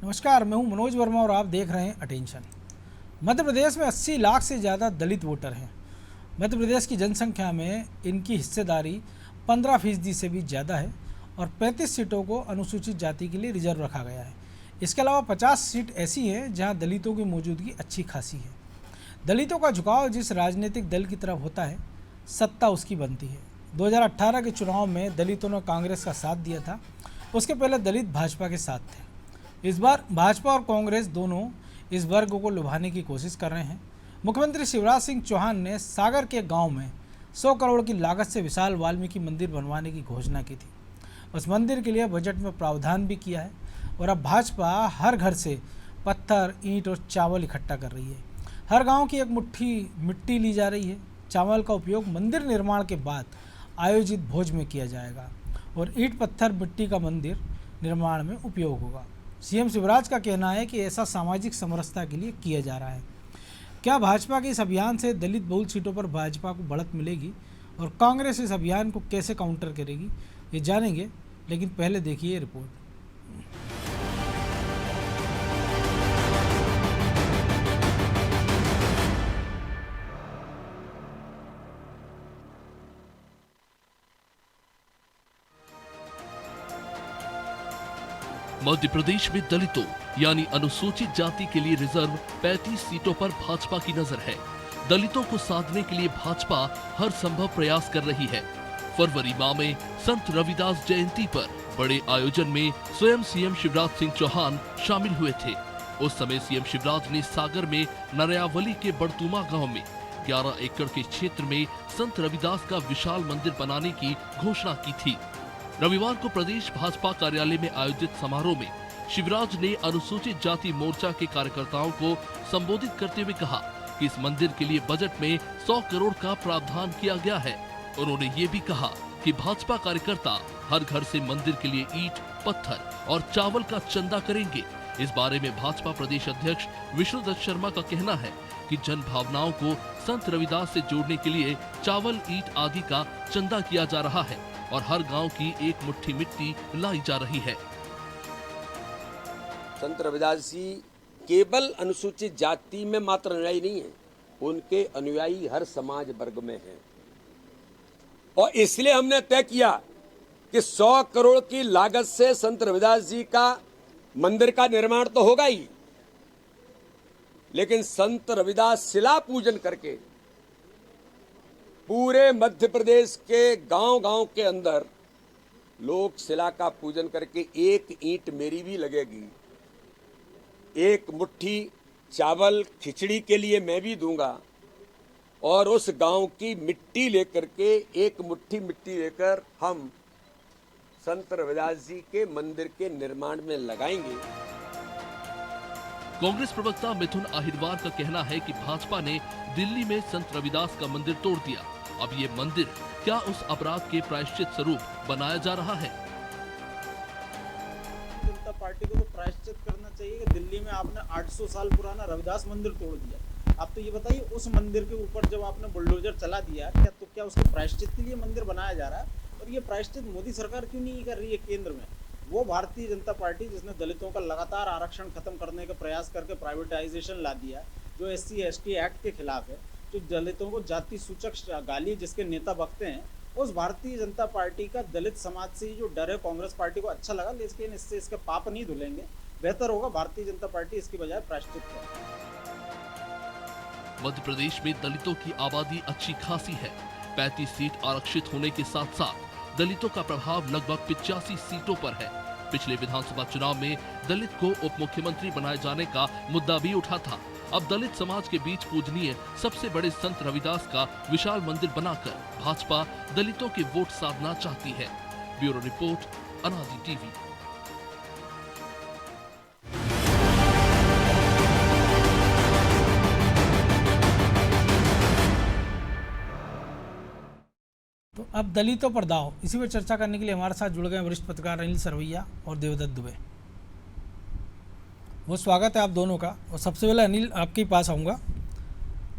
नमस्कार, मैं हूं मनोज वर्मा और आप देख रहे हैं अटेंशन। मध्य प्रदेश में 80 लाख से ज़्यादा दलित वोटर हैं। मध्य प्रदेश की जनसंख्या में इनकी हिस्सेदारी 15% से भी ज़्यादा है और 35 सीटों को अनुसूचित जाति के लिए रिजर्व रखा गया है। इसके अलावा 50 सीट ऐसी हैं जहां दलितों की मौजूदगी अच्छी खासी है। दलितों का झुकाव जिस राजनीतिक दल की तरफ होता है, सत्ता उसकी बनती है। 2018 के चुनाव में दलितों ने कांग्रेस का साथ दिया था, उसके पहले दलित भाजपा के साथ थे। इस बार भाजपा और कांग्रेस दोनों इस वर्ग को लुभाने की कोशिश कर रहे हैं। मुख्यमंत्री शिवराज सिंह चौहान ने सागर के गांव में 100 करोड़ की लागत से विशाल वाल्मीकि मंदिर बनवाने की घोषणा की थी। उस मंदिर के लिए बजट में प्रावधान भी किया है और अब भाजपा हर घर से पत्थर, ईंट और चावल इकट्ठा कर रही है। हर गांव की एक मुट्ठी मिट्टी ली जा रही है। चावल का उपयोग मंदिर निर्माण के बाद आयोजित भोज में किया जाएगा और ईंट, पत्थर, मिट्टी का मंदिर निर्माण में उपयोग होगा। सीएम शिवराज का कहना है कि ऐसा सामाजिक समरसता के लिए किया जा रहा है। क्या भाजपा के इस अभियान से दलित बहुल सीटों पर भाजपा को बढ़त मिलेगी और कांग्रेस इस अभियान को कैसे काउंटर करेगी, ये जानेंगे, लेकिन पहले देखिए ये रिपोर्ट। मध्य प्रदेश में दलितों यानी अनुसूचित जाति के लिए रिजर्व 35 सीटों पर भाजपा की नजर है। दलितों को साधने के लिए भाजपा हर संभव प्रयास कर रही है। फरवरी माह में संत रविदास जयंती पर बड़े आयोजन में स्वयं सीएम शिवराज सिंह चौहान शामिल हुए थे। उस समय सीएम शिवराज ने सागर में नरयावली के बड़तुमा गांव में 11 एकड़ के क्षेत्र में संत रविदास का विशाल मंदिर बनाने की घोषणा की थी। रविवार को प्रदेश भाजपा कार्यालय में आयोजित समारोह में शिवराज ने अनुसूचित जाति मोर्चा के कार्यकर्ताओं को संबोधित करते हुए कहा कि इस मंदिर के लिए बजट में 100 करोड़ का प्रावधान किया गया है। उन्होंने ये भी कहा कि भाजपा कार्यकर्ता हर घर से मंदिर के लिए ईंट, पत्थर और चावल का चंदा करेंगे। इस बारे में भाजपा प्रदेश अध्यक्ष विष्णुदत्त शर्मा का कहना है कि जन भावनाओं को संत रविदास से जोड़ने के लिए चावल, ईंट आदि का चंदा किया जा रहा है और हर गांव की एक मुट्ठी मिट्टी लाई जा रही है। संत रविदास जी केवल अनुसूचित जाति में मात्र अनुयायी नहीं है, उनके अनुयायी हर समाज वर्ग में हैं। और इसलिए हमने तय किया कि 100 करोड़ की लागत से संत रविदास जी का मंदिर का निर्माण तो होगा ही, लेकिन संत रविदास शिला पूजन करके पूरे मध्य प्रदेश के गांव-गांव के अंदर लोग शिला का पूजन करके एक ईंट मेरी भी लगेगी, एक मुट्ठी चावल खिचड़ी के लिए मैं भी दूंगा और उस गांव की मिट्टी लेकर के एक मुट्ठी मिट्टी लेकर हम संत रविदास जी के मंदिर के निर्माण में लगाएंगे। कांग्रेस प्रवक्ता मिथुन अहिरवार का कहना है कि भाजपा ने दिल्ली में संत रविदास का मंदिर तोड़ दिया। अब ये मंदिर क्या उस अपराध के प्रायश्चित स्वरूप बनाया जा रहा है? जनता पार्टी को तो प्रायश्चित करना चाहिए कि दिल्ली में आपने 800 साल पुराना रविदास मंदिर तोड़ दिया। आप तो ये बताइए, उस मंदिर के ऊपर जब आपने बुलडोजर चला दिया, क्या उसके प्रायश्चित के लिए मंदिर बनाया जा रहा है? और ये प्रायश्चित मोदी सरकार क्यों नहीं कर रही है केंद्र में? वो भारतीय जनता पार्टी जिसने दलितों का लगातार आरक्षण खत्म करने का प्रयास करके प्राइवेटाइजेशन ला दिया, जो SC/ST एक्ट के खिलाफ है, जो दलितों को जाति सूचक गाली जिसके नेता बकते हैं, उस भारतीय जनता पार्टी का दलित समाज से जो डर है कांग्रेस पार्टी को अच्छा लगा, लेकिन इससे इसके पाप नहीं धुलेंगे। बेहतर होगा भारतीय जनता पार्टी इसकी बजाय प्रायश्चित करे। मध्य प्रदेश में दलितों की आबादी अच्छी खासी है। 35 सीट आरक्षित होने के साथ साथ दलितों का प्रभाव लगभग 85 सीटों पर है। पिछले विधानसभा चुनाव में दलित को उप मुख्यमंत्री बनाए जाने का मुद्दा भी उठा था। अब दलित समाज के बीच पूजनीय सबसे बड़े संत रविदास का विशाल मंदिर बनाकर भाजपा दलितों के वोट साधना चाहती है। ब्यूरो रिपोर्ट, अनादि टीवी। तो अब दलितों पर दाव, इसी पर चर्चा करने के लिए हमारे साथ जुड़ गए वरिष्ठ पत्रकार अनिल सरवैया और देवदत्त दुबे। वो स्वागत है आप दोनों का। और सबसे पहले अनिल, आपके पास आऊँगा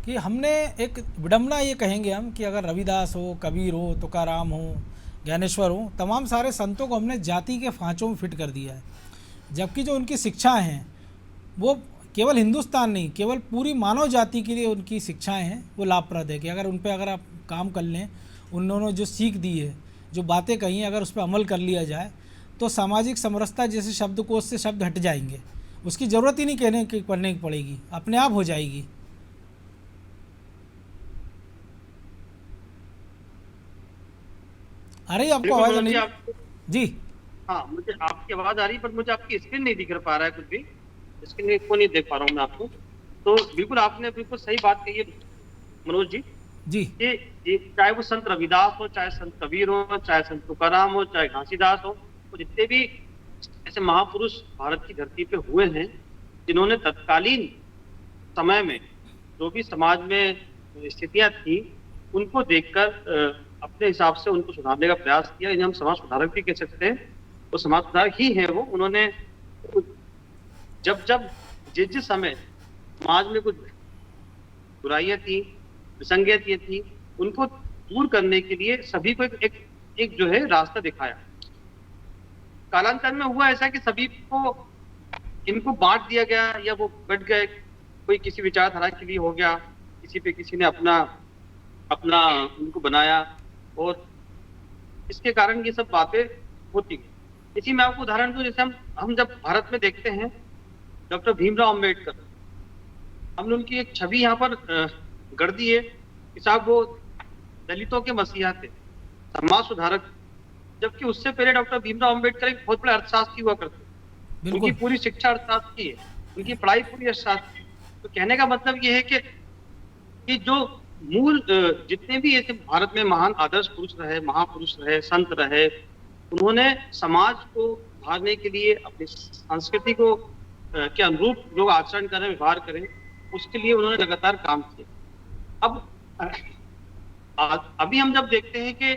कि हमने एक विडंबना ये कहेंगे हम कि अगर रविदास हो, कबीर हो, तुकाराम हो, ज्ञानेश्वर हो, तमाम सारे संतों को हमने जाति के फांचों में फिट कर दिया है। जबकि जो उनकी शिक्षाएं हैं वो केवल हिंदुस्तान नहीं, केवल पूरी मानव जाति के लिए उनकी शिक्षाएं हैं वो लाभप्रद है कि अगर उन पे अगर आप काम कर लें, उन्होंने जो सीख दी है, जो बातें कही हैं, अगर उस पर अमल कर लिया जाए तो सामाजिक समरसता जैसे शब्दकोश से शब्द हट जाएंगे, उसकी ज़रूरत ही नहीं कहने की पढ़ने की पड़ेगी, अपने आप हो जाएगी। आ रही है आपको बिल्कुल आवाज़? मनोज जी, नहीं आप जी। हाँ, मुझे आपकी आवाज आ रही है, पर मुझे आपकी स्क्रीन नहीं दिख पा रहा है कुछ भी। स्क्रीन को नहीं देख पा रहा हूँ मैं आपको। तो बिल्कुल आपने बिल्कुल सही बात कही है मनोज जी। जी ये चाहे वो संत रविदास हो, चाहे संत कबीर हो, चाहे संत तुकाराम हो, चाहे घासीदास हो, तो जितने भी ऐसे महापुरुष भारत की धरती पे हुए हैं जिन्होंने तत्कालीन समय में जो भी समाज में स्थितियां थी उनको देखकर अपने हिसाब से उनको सुधारने का प्रयास किया। इन्हें हम समाज सुधारक भी कह सकते हैं, वो समाज सुधारक ही है। वो उन्होंने जब जब जिस समय समाज में कुछ बुराइयां थी, विसंगतियां थी, उनको दूर करने के लिए सभी को एक जो है रास्ता दिखाया। कालांतर में हुआ ऐसा कि सभी को इनको बांट दिया गया या वो बट गए, कोई किसी विचारधारा के लिए हो गया, किसी ने अपना उनको बनाया, और इसके कारण ये सब बातें होती गई। इसी में आपको उदाहरण दूं, जैसे हम जब भारत में देखते हैं डॉक्टर भीमराव अंबेडकर, हमने उनकी एक छवि यहाँ पर गढ़ दी है कि साहब वो दलितों के मसीहा थे, समाज सुधारक, जबकि उससे पहले डॉक्टर भीमराव अंबेडकर एक बहुत बड़े अर्थशास्त्री हुआ करते। उनकी पूरी शिक्षा अर्थशास्त्र की है, उनकी पढ़ाई पूरी अर्थशास्त्र। तो कहने का मतलब ये है कि जो मूल जितने भी ऐसे भारत में महान आदर्श पुरुष रहे, महापुरुष रहे, संत रहे, उन्होंने समाज को सुधारने के लिए अपनी संस्कृति को के अनुरूप लोग आचरण करें, व्यवहार करें, उसके लिए उन्होंने लगातार काम किया। अब अभी हम जब देखते हैं कि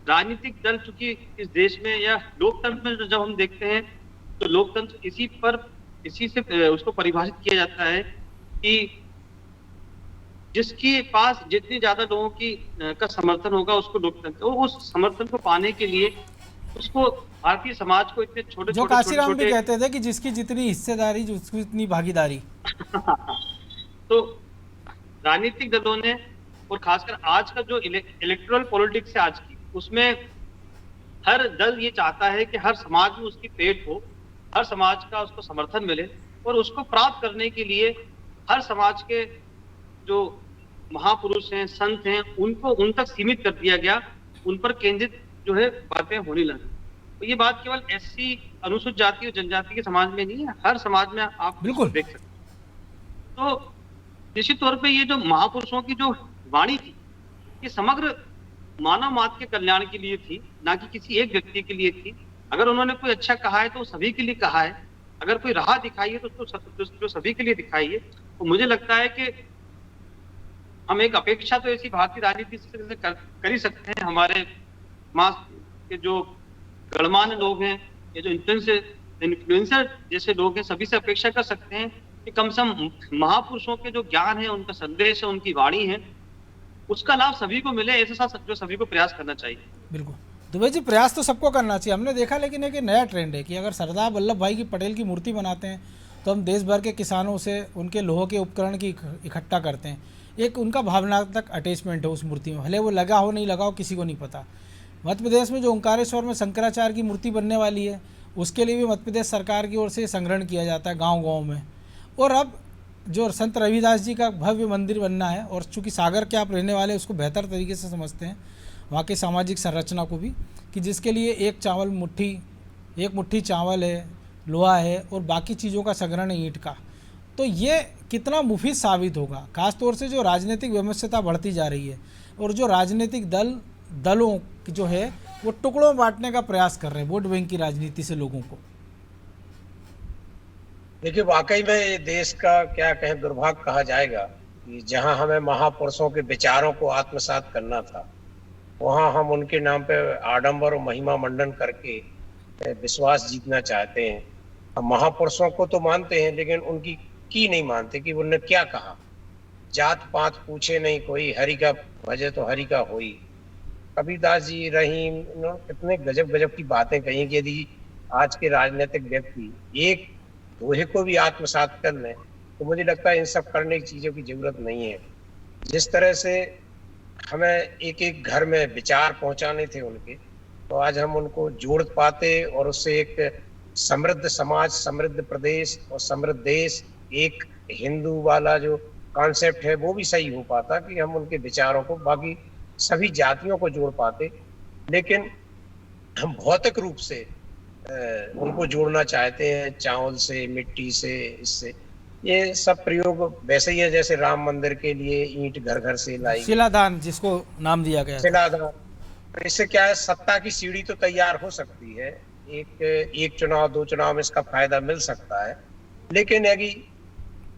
राजनीतिक दल चूंकि इस देश में या लोकतंत्र में जब हम देखते हैं तो लोकतंत्र इसी से उसको परिभाषित किया जाता है कि जिसके पास जितनी ज्यादा लोगों का समर्थन होगा उसको लोकतंत्र, उस समर्थन को पाने के लिए उसको भारतीय समाज को इतने छोटे जो काशीराम भी कहते थे कि जिसकी जितनी हिस्सेदारी उसकी उतनी भागीदारी। तो राजनीतिक दलों ने, और खासकर आज का जो इलेक्टोरल पॉलिटिक्स है आज की, उसमें हर दल ये चाहता है कि हर समाज में उसकी पेट हो, हर समाज का उसको समर्थन मिले, और उसको प्राप्त करने के लिए हर समाज के जो महापुरुष हैं, संत हैं, उनको उन तक सीमित कर दिया गया, उन पर केंद्रित जो है बातें होने लगी। तो ये बात केवल एससी, अनुसूचित जाति और जनजाति के समाज में नहीं है, हर समाज में आप बिल्कुल देख सकते हैं। तो निश्चित तौर पे ये जो महापुरुषों की जो वाणी थी, ये समग्र मानव मात्र के कल्याण के लिए थी, ना कि किसी एक व्यक्ति के लिए थी। अगर उन्होंने कोई अच्छा कहा है तो सभी के लिए कहा है, अगर कोई राह दिखाई है तो उसको सभी के लिए दिखाई है। तो मुझे लगता है कि हम एक अपेक्षा तो ऐसी भारतीय राजनीति से कर ही सकते हैं। हमारे समाज के जो गणमान्य लोग हैं, ये जो इन्फ्लुएंसर जैसे लोग हैं, सभी से अपेक्षा कर सकते हैं कि कम से कम महापुरुषों के जो ज्ञान है, उनका संदेश है, उनकी वाणी है, उसका लाभ सभी को मिले। ऐसा जो सभी को प्रयास करना चाहिए। बिल्कुल दुबे जी, प्रयास तो सबको करना चाहिए। हमने देखा लेकिन एक नया ट्रेंड है कि अगर सरदार वल्लभ भाई की पटेल की मूर्ति बनाते हैं तो हम देश भर के किसानों से उनके लोहे के उपकरण की इकट्ठा करते हैं। एक उनका भावनात्मक अटैचमेंट है उस मूर्ति में, भले वो लगा हो नहीं लगा हो किसी को नहीं पता। मध्य प्रदेश में जो ओंकारेश्वर में शंकराचार्य की मूर्ति बनने वाली है, उसके लिए भी मध्य प्रदेश सरकार की ओर से संग्रहण किया जाता है गाँव-गाँव में। और अब जो संत रविदास जी का भव्य मंदिर बनना है, और चूँकि सागर के आप रहने वाले उसको बेहतर तरीके से समझते हैं, वहाँ की सामाजिक संरचना को भी, कि जिसके लिए एक मुट्ठी चावल है, लोहा है और बाकी चीज़ों का संग्रहण है ईंट का। तो ये कितना मुफीद साबित होगा, खास तौर से जो राजनीतिक विमर्शता बढ़ती जा रही है और जो राजनीतिक दलों की जो है वो टुकड़ों बांटने का प्रयास कर रहे हैं वोट बैंक की राजनीति से लोगों को। देखिए, वाकई में ये देश का क्या कहें दुर्भाग्य कहा जाएगा कि जहां हमें महापुरुषों के विचारों को आत्मसात करना था, वहां हम उनके नाम पे आडंबर और महिमा मंडन करके विश्वास जीतना चाहते हैं। हम महापुरुषों को तो मानते हैं लेकिन उनकी की नहीं मानते कि उन्होंने क्या कहा। जात पात पूछे नहीं कोई, हरि का भजे तो हरि का होई। कबीरदास जी, रहीम, कितने गजब गजब की बातें कही कि यदि आज के राजनीतिक व्यक्ति एक दोहे को भी आत्मसात कर लें, तो मुझे लगता है इन सब करने की चीजों की जरूरत नहीं है। जिस तरह से हमें एक एक घर में विचार पहुंचाने थे उनके, तो आज हम उनको जोड़ पाते और उससे एक समृद्ध समाज, समृद्ध प्रदेश और समृद्ध देश, एक हिंदू वाला जो कॉन्सेप्ट है वो भी सही हो पाता कि हम उनके विचारों को बाकी सभी जातियों को जोड़ पाते। लेकिन हम भौतिक रूप से उनको जोड़ना चाहते हैं, चावल से, मिट्टी से, इससे। ये सब प्रयोग वैसे ही है जैसे राम मंदिर के लिए ईंट घर घर से लाई, शिलादान जिसको नाम दिया गया है। शिलादान। इससे क्या है, सत्ता की सीढ़ी तो तैयार हो सकती है, एक चुनाव 2 चुनाव में इसका फायदा मिल सकता है, लेकिन यदि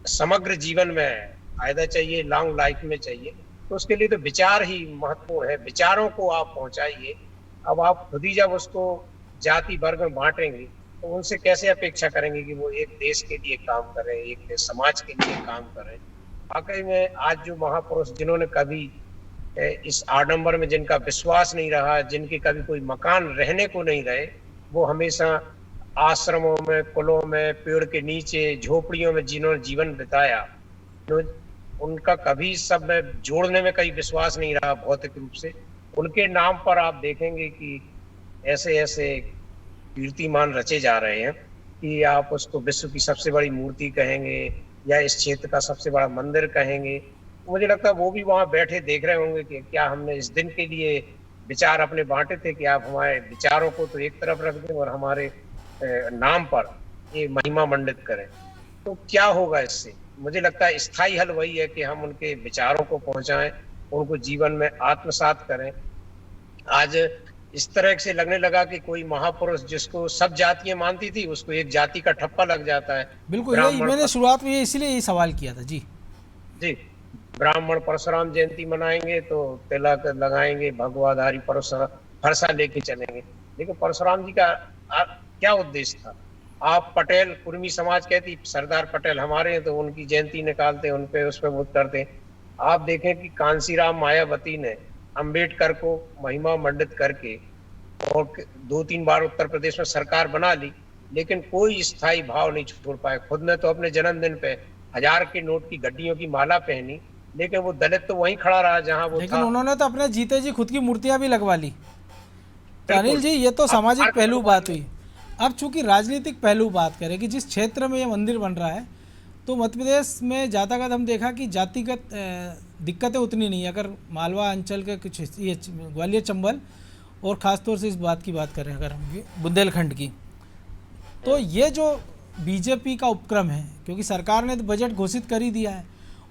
समग्र जीवन में फायदा चाहिए, लॉन्ग लाइफ में चाहिए, तो उसके लिए तो विचार ही महत्वपूर्ण है। विचारों को आप पहुंचाइए। अब आप खुद ही जब उसको जाति वर्ग में बांटेंगे तो उनसे कैसे अपेक्षा करेंगे कि वो एक देश के लिए काम करें, एक समाज के लिए काम करें। वाकई में आज जो महापुरुष जिन्होंने कभी इस आडंबर में जिनका विश्वास नहीं रहा, जिनके कभी कोई मकान रहने को नहीं रहे, वो हमेशा आश्रमों में, कुलों में, पेड़ के नीचे, झोपड़ियों में जिन्होंने जीवन बिताया, तो उनका कभी सब में जोड़ने में कहीं विश्वास नहीं रहा भौतिक रूप से। उनके नाम पर आप देखेंगे कि ऐसे ऐसे कीर्तिमान रचे जा रहे हैं कि आप उसको विश्व की सबसे बड़ी मूर्ति कहेंगे या इस क्षेत्र का सबसे बड़ा मंदिर कहेंगे। मुझे लगता है वो भी वहां बैठे देख रहे होंगे कि क्या हमने इस दिन के लिए विचार अपने बांटे थे कि आप हमारे विचारों को तो एक तरफ रख दें और हमारे नाम पर ये महिमा मंडित करें। तो क्या होगा इससे? मुझे लगता है स्थायी हल वही है कि हम उनके विचारों को पहुंचाएं, उनको जीवन में आत्मसात करें। आज इस तरह से लगने लगा कि कोई महापुरुष जिसको सब जातियां मानती थी, उसको एक जाति का ठप्पा लग जाता है। बिल्कुल, यही मैंने शुरुआत में इसीलिए ये सवाल किया था। जी जी, ब्राह्मण परशुराम जयंती मनाएंगे तो तिलक लगाएंगे, भगवाधारी परशुराम फरसा लेके चलेंगे। लेकिन परशुराम जी का क्या उद्देश्य था? आप पटेल, कुर्मी समाज कहती सरदार पटेल हमारे हैं, तो उनकी जयंती निकालते, उनपे उस पर वो करते। आप देखें कि कांसीराम मायावती ने अंबेडकर को महिमा मंडित करके और 2-3 बार उत्तर प्रदेश में सरकार बना ली, लेकिन कोई स्थायी भाव नहीं छोड़ पाए। खुद ने तो अपने जन्मदिन पे 1000 के नोट की गड्डियों की माला पहनी, लेकिन वो दलित तो वहीं खड़ा रहा जहां वो लेकिन था। उन्होंने तो अपने जीते जी खुद की मूर्तियां भी लगवा ली। तो अनिल जी, ये तो सामाजिक पहलू बात हुई। अब चूंकि राजनीतिक पहलू बात करें कि जिस क्षेत्र में ये मंदिर बन रहा है, तो मध्य प्रदेश में ज़्यादातर हम देखा कि जातिगत दिक्कतें उतनी नहीं है। अगर मालवा अंचल के कुछ ये ग्वालियर, चंबल और ख़ासतौर से इस बात की बात करें अगर हम बुंदेलखंड की, तो ये जो बीजेपी का उपक्रम है, क्योंकि सरकार ने तो बजट घोषित कर ही दिया है,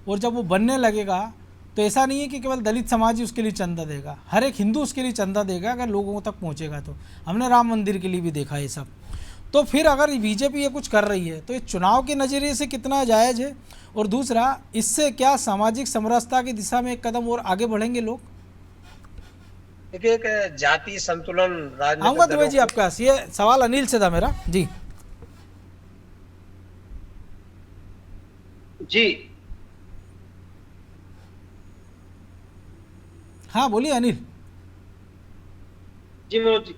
और जब वो बनने लगेगा तो ऐसा नहीं है कि केवल दलित समाज ही उसके लिए चंदा देगा, हर एक हिंदू उसके लिए चंदा देगा अगर लोगों तक पहुंचेगा। तो हमने राम मंदिर के लिए भी देखा ये सब। तो फिर अगर बीजेपी ये कुछ कर रही है तो ये चुनाव के नज़रिए से कितना जायज़ है, और दूसरा इससे क्या सामाजिक समरसता की दिशा में एक कदम और आगे बढ़ेंगे लोग? देखिए, एक जाति संतुलन आऊँगा दुबे जी आपका ये सवाल अनिल से था मेरा। जी जी हाँ बोलिए अनिल। जी मनोज जी,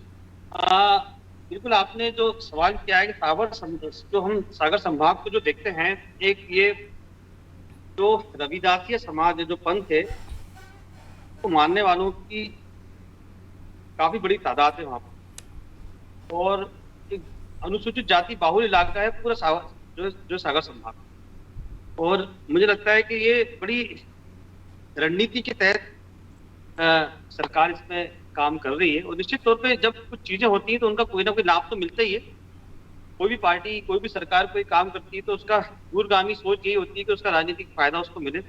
बिल्कुल आपने जो सवाल किया है कि जो हम सागर संभाग को जो देखते हैं, एक ये जो रविदासीय समाज है, जो पंथ है, तो मानने वालों की काफी बड़ी तादाद है वहां पर, और एक अनुसूचित जाति बाहुल इलाका है पूरा सागर, जो सागर संभाग। और मुझे लगता है कि ये बड़ी रणनीति के तहत सरकार इसमें काम कर रही है, और निश्चित तौर पे जब कुछ चीजें होती हैं तो उनका कोई ना कोई लाभ तो मिलता ही है। कोई भी पार्टी, कोई भी सरकार कोई काम करती है तो उसका दूरगामी सोच यही होती है कि उसका राजनीतिक फायदा उसको मिले।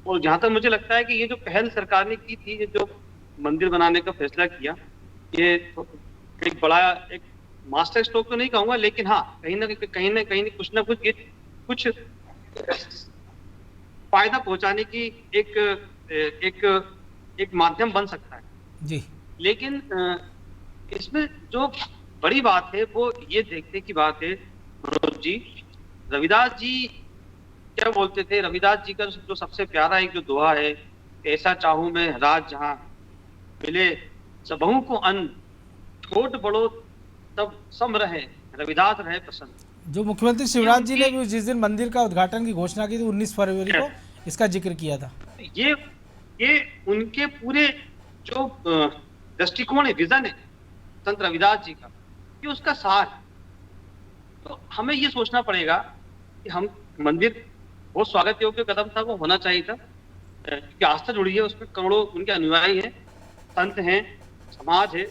और जहां तक मुझे लगता है कि ये जो पहल सरकार ने की थी, जो मंदिर बनाने का फैसला किया, ये एक बड़ा, एक मास्टर स्ट्रोक तो नहीं कहूंगा, लेकिन हाँ कहीं ना कहीं कुछ ना कुछ फायदा पहुंचाने की एक माध्यम बन सकता है जी। लेकिन इसमें जो बड़ी बात है वो ये देखने की बात है मनोज जी, रविदास जी क्या बोलते थे? रविदास जी का जो सबसे प्यारा एक जो दोहा है, ऐसा चाहूं मैं राज जहां मिले सबहू को अन्न, छोट बड़ो सब सम रहे, रविदास रहे प्रसन्न। जो मुख्यमंत्री शिवराज जी ने भी जिस दिन मंदिर का उद्घाटन की घोषणा की थी 19 फरवरी को इसका जिक्र किया था। ये उनके पूरे जो दृष्टिकोण है, विजन है संत रविदास जी का, ये उसका सार है। तो हमें ये सोचना पड़ेगा कि हम मंदिर बहुत स्वागत योग्य कदम था, वो होना चाहिए था, क्योंकि आस्था जुड़ी है उसमें, करोड़ों उनके अनुयायी हैं, संत हैं, समाज है,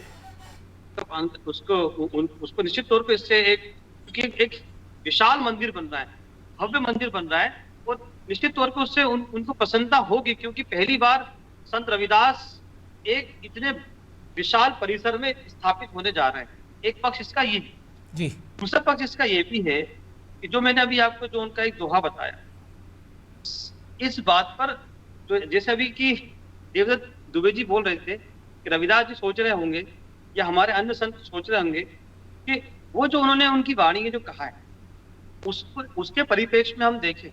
तो उसको निश्चित तौर पे इससे एक विशाल मंदिर बन रहा है, भव्य मंदिर बन रहा है, और निश्चित तौर पे उससे उनको प्रसन्नता होगी, क्योंकि पहली बार संत रविदास एक इतने विशाल परिसर में स्थापित होने जा रहे हैं। एक पक्ष इसका ये जी, दूसरा पक्ष इसका ये भी है कि जो मैंने अभी आपको जो उनका एक दोहा बताया, इस बात पर जो जैसे अभी कि देवदत्त दुबे जी बोल रहे थे कि रविदास जी सोच रहे होंगे या हमारे अन्य संत सोच रहे होंगे कि वो जो उन्होंने उनकी वाणी में जो कहा है उसके परिप्रेक्ष्य में हम देखें,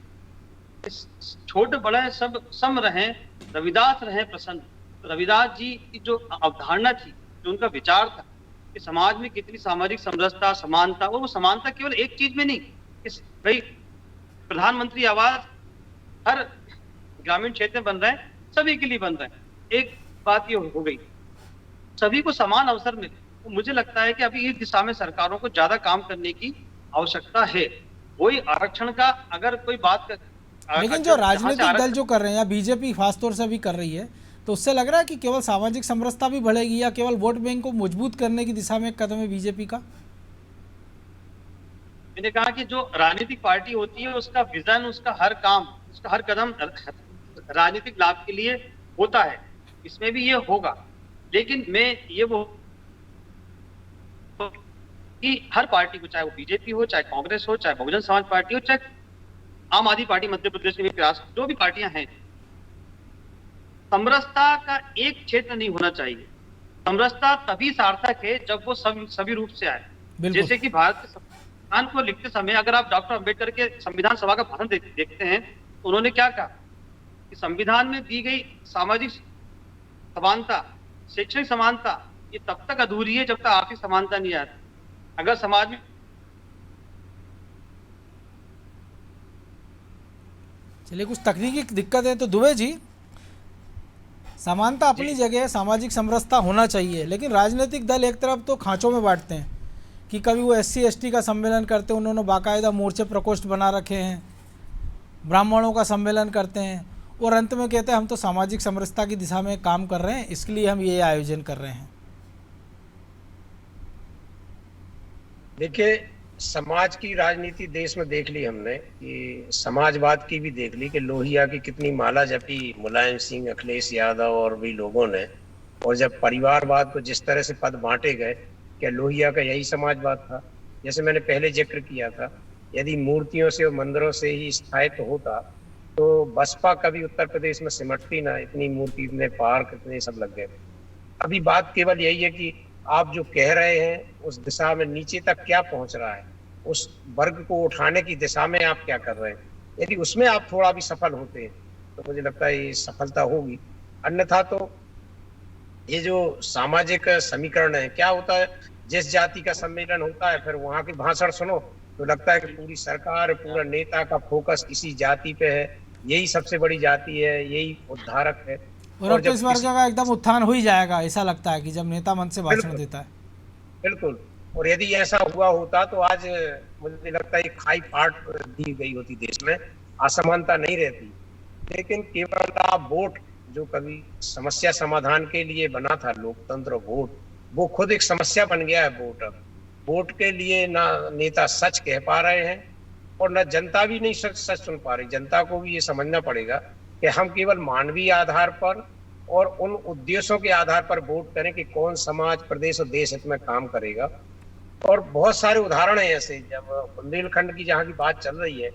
छोटे बड़े सब सम रहें, रविदास रहे प्रसन्न। तो रविदास जी की जो अवधारणा थी, जो उनका विचार था कि समाज में कितनी सामाजिक समरसता, समानता, और वो समानता केवल एक चीज में नहीं, भाई प्रधानमंत्री आवास हर ग्रामीण क्षेत्र में बन रहे हैं, सभी के लिए बन रहे हैं, एक बात ये हो गई, सभी को समान अवसर मिले। तो मुझे लगता है कि अभी इस दिशा में सरकारों को ज्यादा काम करने की आवश्यकता है। वही आरक्षण का अगर कोई बात लेकिन जो राजनीतिक दल जो कर रहे हैं, या बीजेपी खासतौर से भी कर रही है, तो उससे लग रहा है कि केवल सामाजिक समरसता भी बढ़ेगी या केवल वोट बैंक को मजबूत करने की दिशा में एक कदम है बीजेपी का। मैंने कहा कि जो राजनीतिक पार्टी होती है उसका विजन, उसका हर काम, उसका हर कदम राजनीतिक लाभ के लिए होता है, इसमें भी ये होगा। लेकिन मैं ये वो कि हर पार्टी को, चाहे वो बीजेपी हो, चाहे कांग्रेस हो, चाहे बहुजन समाज पार्टी हो, चाहे आम आदमी पार्टी मध्य प्रदेश में प्रयास, जो भी पार्टियां हैं, समरसता का एक क्षेत्र नहीं होना चाहिए। समरसता तभी सार्थक है जब वो सभी रूप से आए। जैसे कि भारत के संविधान को लिखते समय अगर आप डॉक्टर अंबेडकर के संविधान सभा का भाषण देखते हैं तो उन्होंने क्या कहा कि संविधान में दी गई सामाजिक समानता, शैक्षणिक समानता, ये तब तक अधूरी है जब तक आर्थिक समानता नहीं आती। अगर समाज में चलिए कुछ तकनीकी दिक्कत है, तो दुबे जी, समानता अपनी जगह है, सामाजिक समरसता होना चाहिए, लेकिन राजनीतिक दल एक तरफ तो खांचों में बांटते हैं कि कभी वो SC/ST का सम्मेलन करते हैं, उन्होंने बाकायदा मोर्चे प्रकोष्ठ बना रखे हैं, ब्राह्मणों का सम्मेलन करते हैं, और अंत में कहते हैं हम तो सामाजिक समरसता की दिशा में काम कर रहे हैं, इसके लिए हम ये आयोजन कर रहे हैं। देखिए, समाज की राजनीति देश में देख ली हमने, कि समाजवाद की भी देख ली कि लोहिया की कितनी माला जपी मुलायम सिंह, अखिलेश यादव और भी लोगों ने, और जब परिवारवाद को जिस तरह से पद बांटे गए, क्या लोहिया का यही समाजवाद था? जैसे मैंने पहले जिक्र किया था, यदि मूर्तियों से और मंदिरों से ही स्थायित्व होता तो बसपा कभी उत्तर प्रदेश में सिमटती ना, इतनी मूर्ति, इतने पार्क, इतने सब लग गए। अभी बात केवल यही है कि आप जो कह रहे हैं उस दिशा में नीचे तक क्या पहुंच रहा है, उस वर्ग को उठाने की दिशा में आप क्या कर रहे हैं। यदि उसमें आप थोड़ा भी सफल होते हैं तो मुझे लगता है ये सफलता होगी। अन्यथा तो ये जो सामाजिक समीकरण है, क्या होता है, जिस जाति का सम्मेलन होता है फिर वहां के भाषण सुनो तो लगता है कि पूरी सरकार, पूरा नेता का फोकस इसी जाति पे है, यही सबसे बड़ी जाति है, यही उद्धारक है, और अब इस वर्ग का एकदम उत्थान हो ही जाएगा, ऐसा लगता है कि जब नेता मन से भाषण देता है। बिल्कुल। और यदि ऐसा हुआ होता तो आज मुझे लगता है खाई फाट दी गई होती देश में, असमानता नहीं रहती। लेकिन केवल आप वोट, जो कभी समस्या समाधान के लिए बना था लोकतंत्र, वोट, वो खुद एक समस्या बन गया है। वोट के लिए ना नेता सच कह पा रहे हैं और ना जनता भी नहीं सच सुन पा रही। जनता को भी ये समझना पड़ेगा कि हम केवल मानवीय आधार पर और उन उद्देश्यों के आधार पर वोट करें कि कौन समाज, प्रदेश और देश हित में काम करेगा। और बहुत सारे उदाहरण हैं ऐसे, जब बुंदेलखंड की जहाँ की बात चल रही है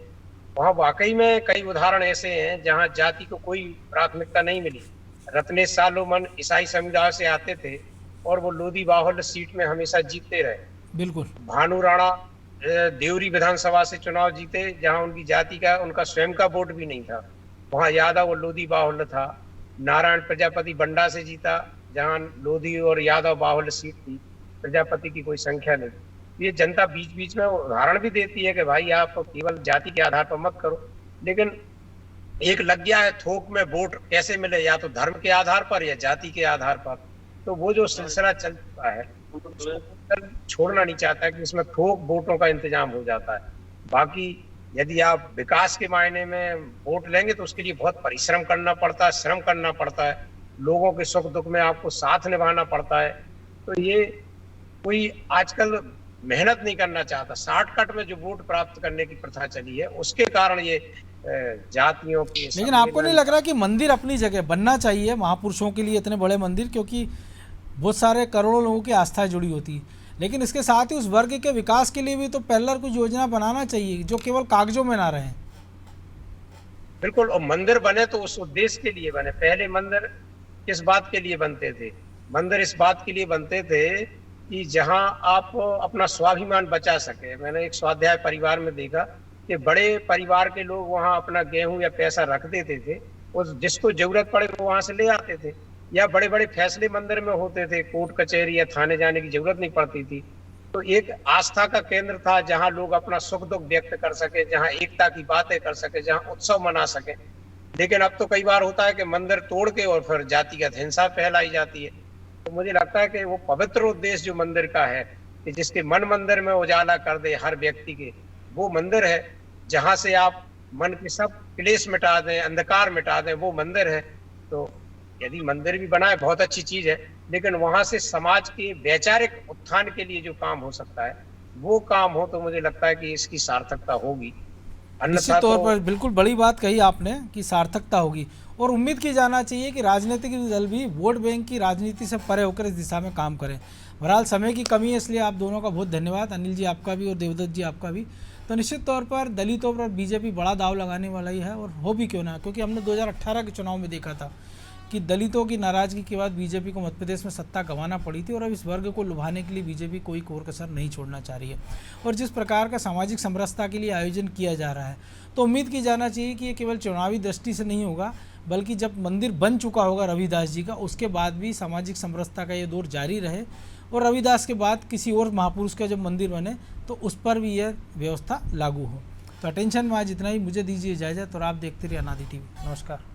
वहाँ वाकई में कई उदाहरण ऐसे हैं जहाँ जाति को कोई प्राथमिकता नहीं मिली। रत्नेश सालोमन ईसाई समुदाय से आते थे और वो लोधी बाहुल्य सीट में हमेशा जीतते रहे। बिल्कुल। भानु राणा देवरी विधानसभा से चुनाव जीते जहाँ उनकी जाति का, उनका स्वयं का वोट भी नहीं था, वहाँ यादव और लोधी बाहुल्य था। नारायण प्रजापति बंडा से जीता जहाँ लोधी और यादव बाहुल्य सीट थी। प्रजापति की कोई संख्या नहीं। ये जनता बीच बीच में उदाहरण भी देती है कि भाई आप केवल जाति के आधार पर मत करो, लेकिन एक लग गया है थोक में वोट कैसे मिले, या तो धर्म के आधार पर या जाति के आधार पर। तो वो जो सिलसिला चल चुका है उसको छोड़ना नहीं चाहता है कि इसमें थोक वोटों का इंतजाम हो जाता है। बाकी यदि आप विकास के मायने में वोट लेंगे तो उसके लिए बहुत परिश्रम करना पड़ता है, श्रम करना पड़ता है, लोगों के सुख दुख में आपको साथ निभाना पड़ता है। तो ये कोई आजकल मेहनत नहीं करना चाहता, शॉर्टकट में जो वोट प्राप्त करने की प्रथा चली है उसके कारण ये जातियों की। लेकिन आपको नहीं लग रहा कि मंदिर अपनी जगह बनना चाहिए महापुरुषों के लिए, इतने बड़े मंदिर, क्योंकि बहुत सारे करोड़ों लोगों की आस्था जुड़ी होती है, लेकिन इसके साथ ही उस वर्ग के विकास के लिए भी तो पहले कुछ योजना बनाना चाहिए जो केवल कागजों में ना रहे। बिल्कुल, और मंदिर बने तो उस उद्देश्य के लिए बने। पहले मंदिर किस बात के लिए बनते थे? मंदिर इस बात के लिए बनते थे कि जहां आप अपना स्वाभिमान बचा सके। मैंने एक स्वाध्याय परिवार में देखा कि बड़े परिवार के लोग वहां अपना गेहूं या पैसा रख देते थे, और जिसको जरूरत पड़े वो वहां से ले आते थे, या बड़े बड़े फैसले मंदिर में होते थे, कोर्ट कचहरी या थाने जाने की जरूरत नहीं पड़ती थी। तो एक आस्था का केंद्र था जहां लोग अपना सुख दुख व्यक्त कर सके, जहां एकता की बातें कर सके, जहां उत्सव मना सके। लेकिन अब तो कई बार होता है कि मंदिर तोड़ के और फिर जातिगत हिंसा फैलाई जाती है। तो मुझे लगता है कि वो पवित्र उद्देश्य जो मंदिर का है कि जिसके मन मंदिर में उजाला कर दे हर व्यक्ति के, वो मंदिर है। जहां से आप मन के सब क्लेश मिटा दें, अंधकार मिटा दें, वो मंदिर है। तो यदि मंदिर भी बनाए बहुत अच्छी चीज है, लेकिन वहां से समाज के वैचारिक उत्थान के लिए जो काम हो सकता है वो काम हो तो मुझे लगता है कि इसकी सार्थकता होगी। निश्चित तौर पर बिल्कुल बड़ी बात कही आपने कि सार्थकता होगी, और उम्मीद की जाना चाहिए कि राजनीतिक दल भी वोट बैंक की राजनीति से परे होकर इस दिशा में काम करें। बहरहाल समय की कमी है, इसलिए आप दोनों का बहुत धन्यवाद, अनिल जी आपका भी और देवदत्त जी आपका भी। तो निश्चित तौर पर दलितों पर बीजेपी बड़ा दाव लगाने वाला ही है, और हो भी क्यों ना, क्योंकि हमने 2018 के चुनाव में देखा था कि दलितों की नाराजगी के बाद बीजेपी को मध्य प्रदेश में सत्ता गंवाना पड़ी थी, और अब इस वर्ग को लुभाने के लिए बीजेपी कोई कोर कसर नहीं छोड़ना चाह रही है। और जिस प्रकार का सामाजिक समरसता के लिए आयोजन किया जा रहा है, तो उम्मीद की जाना चाहिए कि ये केवल चुनावी दृष्टि से नहीं होगा, बल्कि जब मंदिर बन चुका होगा रविदास जी का, उसके बाद भी सामाजिक समरसता का ये दौर जारी रहे, और रविदास के बाद किसी और महापुरुष का जब मंदिर बने तो उस पर भी यह व्यवस्था लागू हो। तो अटेंशन में आज इतना ही, मुझे दीजिए इजाज़त, और आप देखते रहिए अनादि टीवी। नमस्कार।